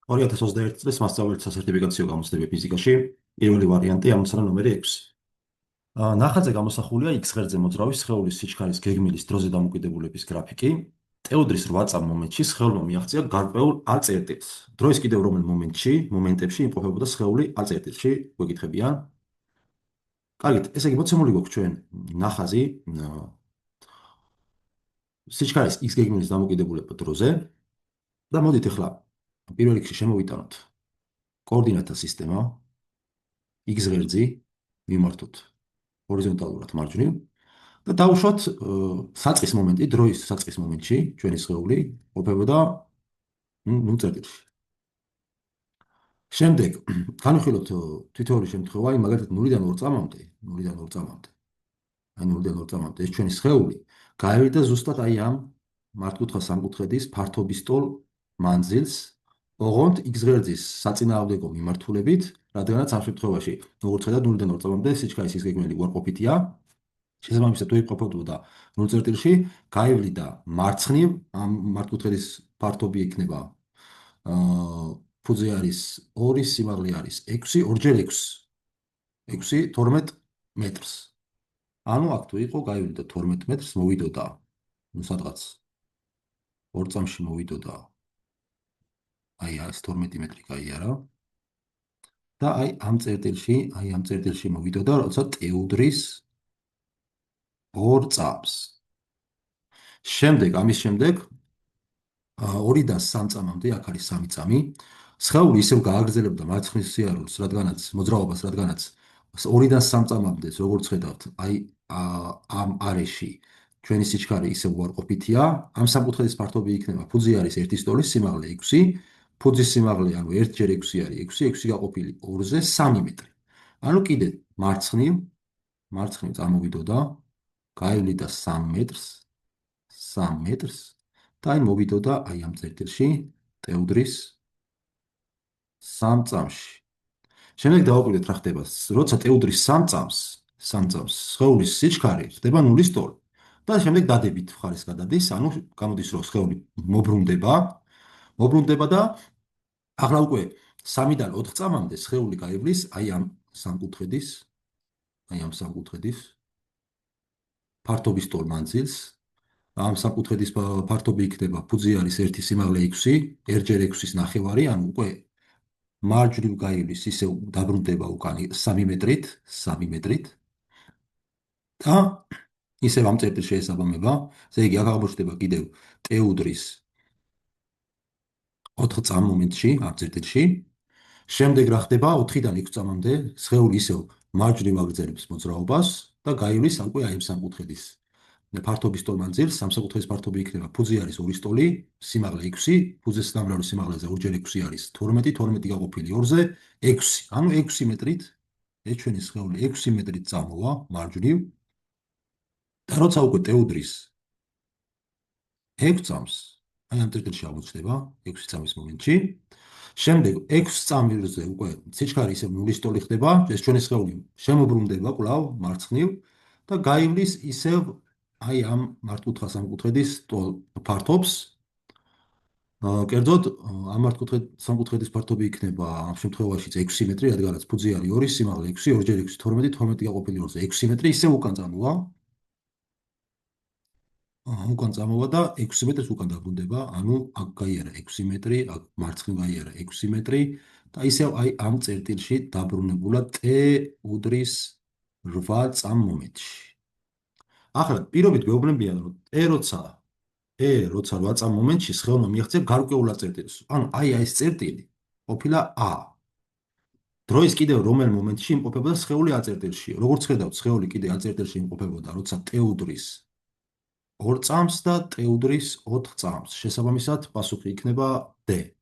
2021 წლის მასწავლებლთა სერტიფიკაციო გამოცდები ფიზიკაში, პირველი ვარიანტი, ამოცანა ნომერი 6. ნახატზე გამოსახულია X ღერძზე მოძრავი სხეულის სიჩქარის გეგმილის დროზე დამოკიდებულების გრაფიკი. ტეოდრის 8 წამ მომენტში სხეულმა მიაღწია გარკვეულ A წერტილს. დროის კიდევ რომელ მომენტებში იმყოფებოდა სხეული A წერტილში, გვეკითხებიან. კარგით, ესე იგი მოცემული გვაქვს ჩვენ ნახაზი სიჩქარის X გეგმილის დამოკიდებულება დროზე და მოდით ახლა პირველ რიგში შემოვიტანოთ კოორდინატთა სისტემა X ღერძი მიმართოთ ჰორიზონტალურად მარჯვნივ და დავუშვათ საწყის მომენტი, დროის საწყის მომენტში ჩვენი სხეული ყოფებოდა წერტილში. შემდეგ განვიხილოთ თითოეული შემთხვევა, მაგალითად 0-დან 2 წამამდე, აი 0-დან 2 წამამდე ეს ჩვენი სხეული გაივიდა ზუსტად აი ამ მართკუთხა სამკუთხედის ფართობისტოლ მანძილს, ოღონდ X ღერძის საწინააღმდეგო მიმართულებით, რადგანაც ამ შემთხვევაში, როგორც ხედავთ, 0-დან 2 წამამდე სიჩქარის X გეგმილი უარყოფითია. შესაბამისად, თუ იმყოფებოდა 0 წერტილში, გაივლიდა მარცხნივ, ამ მართკუთხედის ფართობი იქნება ფუძე არის 2, სიმაღლე არის 6, 2-ჯერ 6, 12 მეტრს. ანუ აქ თუ იყო, გაივლიდა 12 მეტრს, მოვიდოდა, სადღაც 2 წამში მოვიდოდა აი ეს 12 მეტრი გაიარა და აი ამ წერტილში მოვიდოდა, როცა ტეუდრის 2 წამს. ამის შემდეგ 2-დან 3 წამამდე, აქ არის 3 წამი, სხეული ისევ გააგრძელებდა მარცხნის სიარულს, მოძრაობას, რადგანაც 2-დან 3 წამამდე, როგორც ხედავთ, აი ამ არეში ჩვენი სიჩქარე ისევ უარყოფითია, ამ სამკუთხედის ფართობი იქნება ფუძე არის 1 სტოლის სიმაღლე 6, ფუძის სიმაღლე ანუ 1-ჯერ 6 არის 6 გაყოფილი 2-ზე 3 მეტრი. ანუ კიდე მარცხნივ წამოვიდოდა, გაივლიდა 3 მეტრს და აი მოვიდოდა აი ამ წერტილში ტეუდრის 3 წამში. შემდეგ დავაკვირდეთ რა ხდება, როცა ტეუდრის 3 წამს სხეულის სიჩქარე ხდება 0 სტოლი და შემდეგ დადებით მხარეს გადადის, ანუ გამოდის რომ სხეული მობრუნდება და ახლა უკვე 3-დან 4 წამამდე სხეული გაივლის აი ამ სამკუთხედის ფართობისტოლ მანძილს. ამ სამკუთხედის ფართობი იქნება ფუძე არის 1 სიმაღლე 6, 1-ჯერ 6-ის ნახევარი, ანუ უკვე მარჯვნივ გაივლის, ისევ დაბრუნდება უკან 3 მეტრით და ისევ ამ წერტილს შეესაბამება, ესე იგი აქ აღმოჩნდება კიდევ ტეუდრის 4 წამ მომენტში, ამ წერტილში. შემდეგ რა ხდება 4-დან 6 წამამდე სხეული ისევ მარჯვნივ აგრძელებს მოძრაობას და გაივლის უკვე აი ამ სამკუთხედის ფართობისტოლ მანძილს. ამ სამკუთხედის ფართობი იქნება ფუძე არის 2 სტოლი, სიმაღლე 6, ფუძეს დამრავლი სიმაღლეზე 2-ჯერ 6 არის 12 გაყოფილი 2-ზე 6, ანუ 6 მეტრით ეს ჩვენი სხეული 6 მეტრით წამოვა მარჯვნივ და როცა უკვე ტეუდრის 6 წამს აი ამ წერტილში აღმოჩნდება 6 წამის მომენტში. შემდეგ 6 წამზე უკვე სიჩქარე ისევ 0 სტოლი ხდება, ეს ჩვენი სხეული შემობრუნდება კვლავ მარცხნივ და გაივლის ისევ აი ამ მართკუთხა სამკუთხედის ფართობს. კერძოდ ამ სამკუთხედის ფართობი იქნება ამ შემთხვევაშიც 6 მეტრი, რადგანაც ფუძე არის 2, სიმაღლე 6, 2-ჯერ 6, 12 გაყოფილი 2-ზე 6 მეტრი, ისევ უკან წამოვა და 6 მეტრს უკან დაბრუნდება, ანუ აქ გაიარა 6 მეტრი, აქ მარცხნივ გაიარა 6 მეტრი და ისევ აი ამ წერტილში დაბრუნებულა ტეუდრის 8 წამ მომენტში. ახლა პირობით გვეუბნებიან, რომ როცა 8 წამ მომენტში სხეულმა მიაღწია გარკვეულ წერტილს. ანუ აი ეს წერტილი ყოფილა A. დროის კიდევ რომელ მომენტში იმყოფებოდა სხეული A წერტილში. როგორც ხედავთ, სხეული კიდე A წერტილში იმყოფებოდა, როცა ტეუდრის 2 წამს და ტეუდრის 4 წამს. შესაბამისად, პასუხი იქნება D.